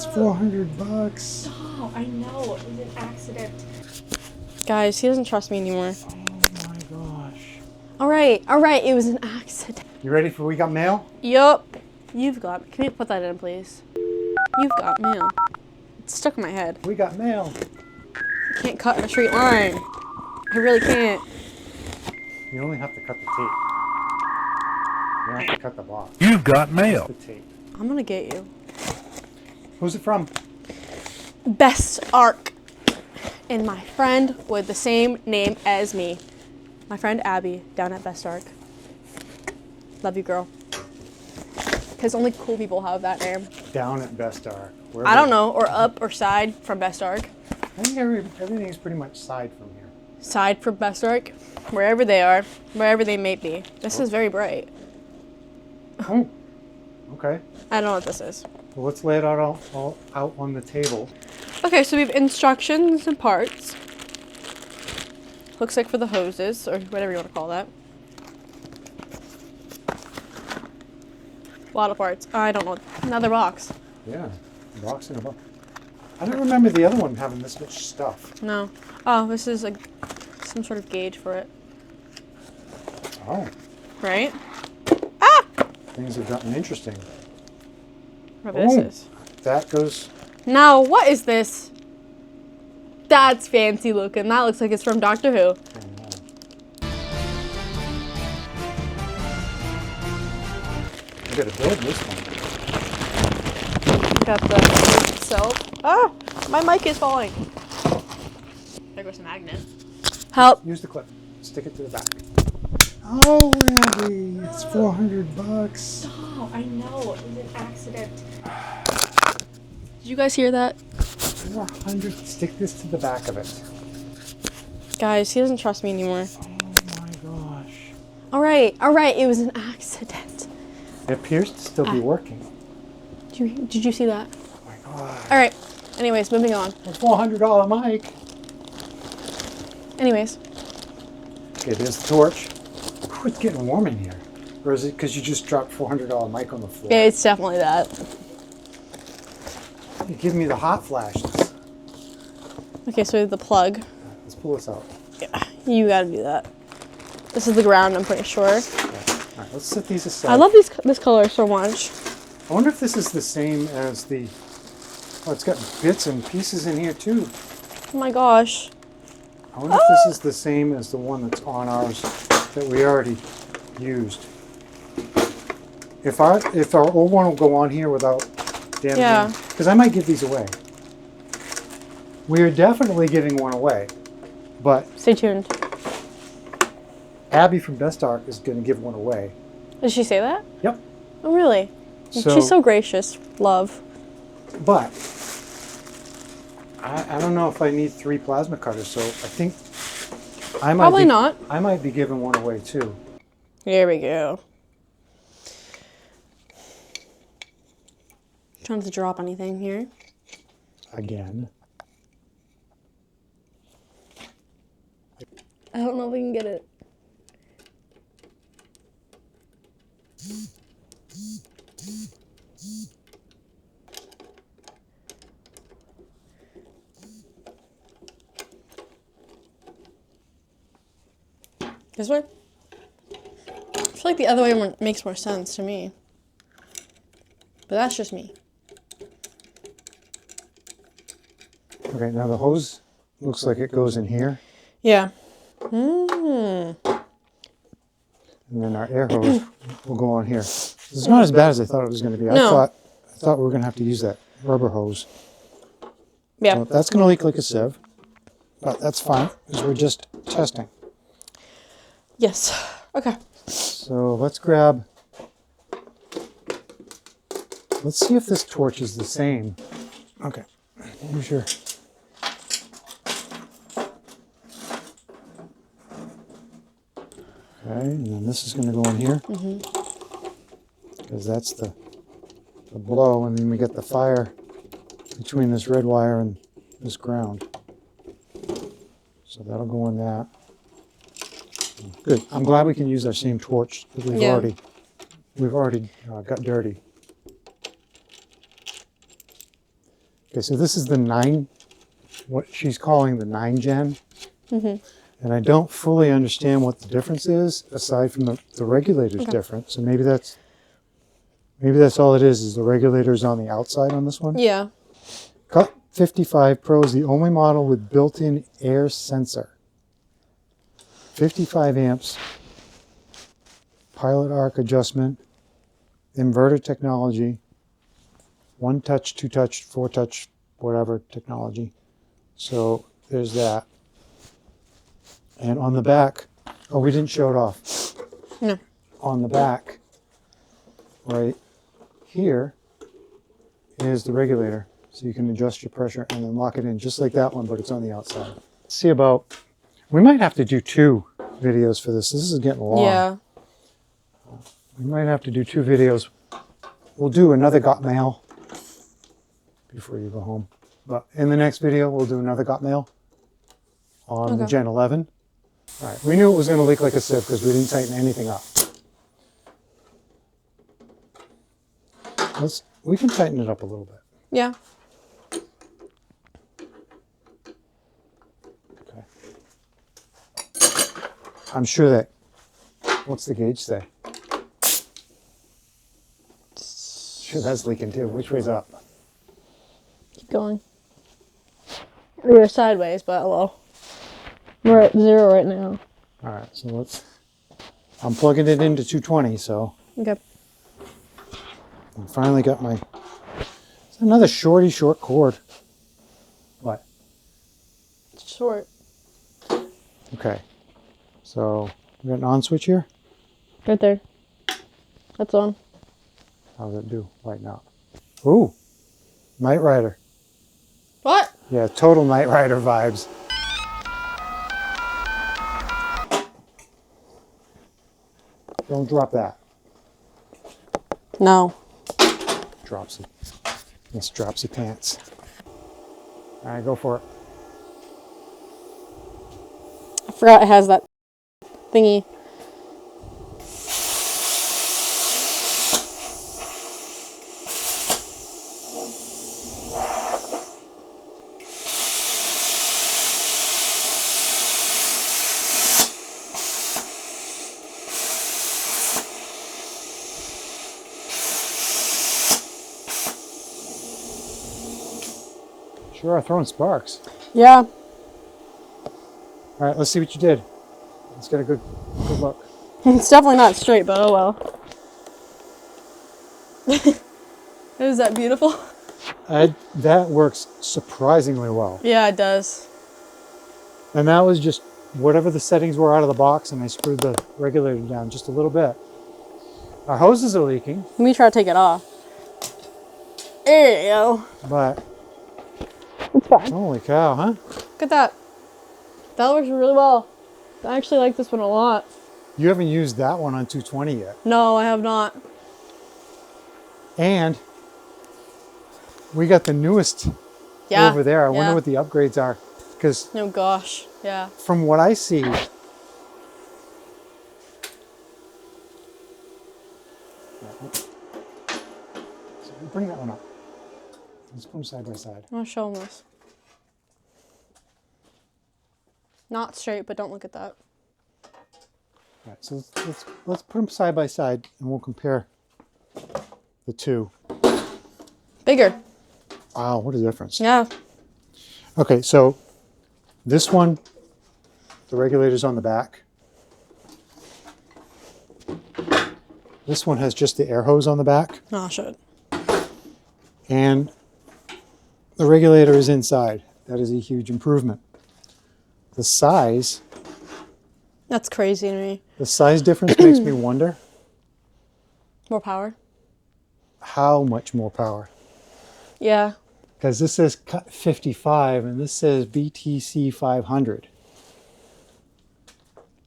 It's $400. Oh, I know. It was an accident. Guys, he doesn't trust me anymore. Oh my gosh. All right. It was an accident. You ready for We Got Mail? Yup. You've got. Can you put that in, please? You've got mail. It's stuck in my head. We got mail. I can't cut in a straight line. I really can't. You only have to cut the tape. You don't have to cut the box. You've got mail. Just the tape. I'm gonna get you. Who's it from? Best Arc. And my friend with the same name as me. My friend Abby down at Best Arc. Love you, girl. Because only cool people have that name. Down at Best Arc. I don't know, or up or side from Best Arc. I think everything is pretty much side from here. Side from Best Arc, wherever they are, wherever they may be. This is very bright. Oh, okay. I don't know what this is. Well, let's lay it all out on the table. Okay, so we have instructions and parts. Looks like for the hoses, or whatever you want to call that. A lot of parts. I don't know. Another box. Yeah, a box in a box. I don't remember the other one having this much stuff. No. Oh, this is like some sort of gauge for it. Oh. Right? Ah! Things have gotten interesting. Whatever this is. That goes... Now, what is this? That's fancy looking. That looks like it's from Doctor Who. I gotta build this one. Got the itself. Ah! My mic is falling. There goes the magnet. Help. Use the clip. Stick it to the back. Oh, Ryobi, it's $400. Oh, I know. It was an accident. Did you guys hear that? 400. Stick this to the back of it. Guys, he doesn't trust me anymore. Oh my gosh. All right. It was an accident. It appears to still be working. Did you see that? Oh my god. All right. Anyways, moving on. A $400 mic. Anyways. Okay, there's the torch. Ooh, it's getting warm in here. Or is it because you just dropped $400 mic on the floor? Yeah, it's definitely that. You give me the hot flashes. Okay, so we have the plug. Let's pull this out. Yeah, you gotta do that. This is the ground, I'm pretty sure. Okay. All right, let's set these aside. I love this color so much. I wonder if this is the same as the... Oh, it's got bits and pieces in here too. Oh my gosh. I wonder if this is the same as the one that's on ours that we already used. If our old one will go on here without damaging... Yeah. Because I might give these away. We are definitely giving one away. But Stay tuned. Abby from Best Arc is going to give one away. Did she say that? Yep. Oh, really? She's so gracious. Love. But I don't know if I need 3 plasma cutters, so I think I might Probably not. I might be giving one away too. Here we go. Trying to drop anything here. Again. I don't know if we can get it. This way? I feel like the other way makes more sense to me. But that's just me. Okay, now the hose looks like it goes in here. Yeah. And then our air hose will go on here. It's not as bad as I thought it was going to be. No. I thought we were going to have to use that rubber hose. Yeah. So that's going to leak like a sieve. But that's fine, because we're just testing. Yes. Okay. So let's grab... Let's see if this torch is the same. Okay. Here's your... Okay, and then this is going to go in here. Because that's the blow, and then we get the fire between this red wire and this ground. So that'll go in that. Good. I'm glad we can use our same torch that we've already got dirty. Okay, so this is the 9, what she's calling the 9 gen. And I don't fully understand what the difference is, aside from the regulator's different. So maybe that's all it is the regulators on the outside on this one. Yeah. Cut 55 Pro is the only model with built-in air sensor. 55 amps, pilot arc adjustment, inverter technology, 1-touch, 2-touch, 4-touch, whatever technology. So there's that. And on the back, oh, we didn't show it off. No. On the back, right here, is the regulator. So you can adjust your pressure and then lock it in just like that one, but it's on the outside. See about, we might have to do 2 videos for this. This is getting long. Yeah. We might have to do 2 videos. We'll do another Got Mail before you go home. But in the next video, we'll do another Got Mail on the Gen 11. All right, we knew it was going to leak like a sieve because we didn't tighten anything up. We can tighten it up a little bit. Yeah. Okay. I'm sure that, what's the gauge say? Sure, that's leaking too. Which way's up? Keep going. We're sideways, but hello. We're at 0 right now. All right, so I'm plugging it into 220, so. Okay. I finally got it's another short cord. What? Short. Okay. So, we got an on switch here. Right there. That's on. How's it do? Lighten up. Ooh, Knight Rider. What? Yeah, total Knight Rider vibes. Don't drop that. No. Drops it. Yes, drops your pants. All right, go for it. I forgot it has that thingy. Sure are throwing sparks. Yeah. All right, let's see what you did. Let's get a good look. It's definitely not straight, but oh well. Is that beautiful? That works surprisingly well. Yeah, it does. And that was just whatever the settings were out of the box, and I screwed the regulator down just a little bit. Our hoses are leaking. Let me try to take it off. There you go. But It's fine. holy cow, huh? Look at that. That works really well. I actually like this one a lot. You haven't used that one on 220 yet. No, I have not. And we got the newest over there. I wonder what the upgrades are. Because oh gosh, yeah. from what I see, bring that one up. Let's put them side by side. I'm gonna show them this. Not straight, but don't look at that. All right, so let's put them side by side, and we'll compare the 2. Bigger. Wow, what a difference. Yeah. Okay, so this one, the regulator's on the back. This one has just the air hose on the back. Oh, shit. And the regulator is inside. That is a huge improvement. The size. That's crazy to me. The size difference makes me wonder More power. how much more power. Yeah. Because this says cut 55 and this says BTC 500.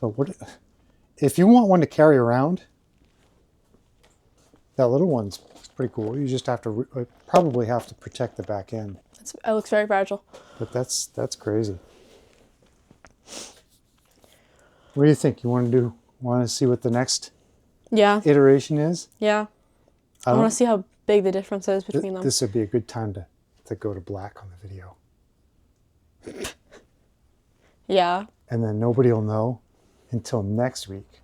So what, if you want one to carry around, that little one's pretty cool. You just have to probably have to protect the back end. It looks very fragile. But that's crazy. What do you think? You want to see what the next iteration is? Yeah. I want to see how big the difference is between them. This would be a good time to to go to black on the video. Yeah. And then nobody will know until next week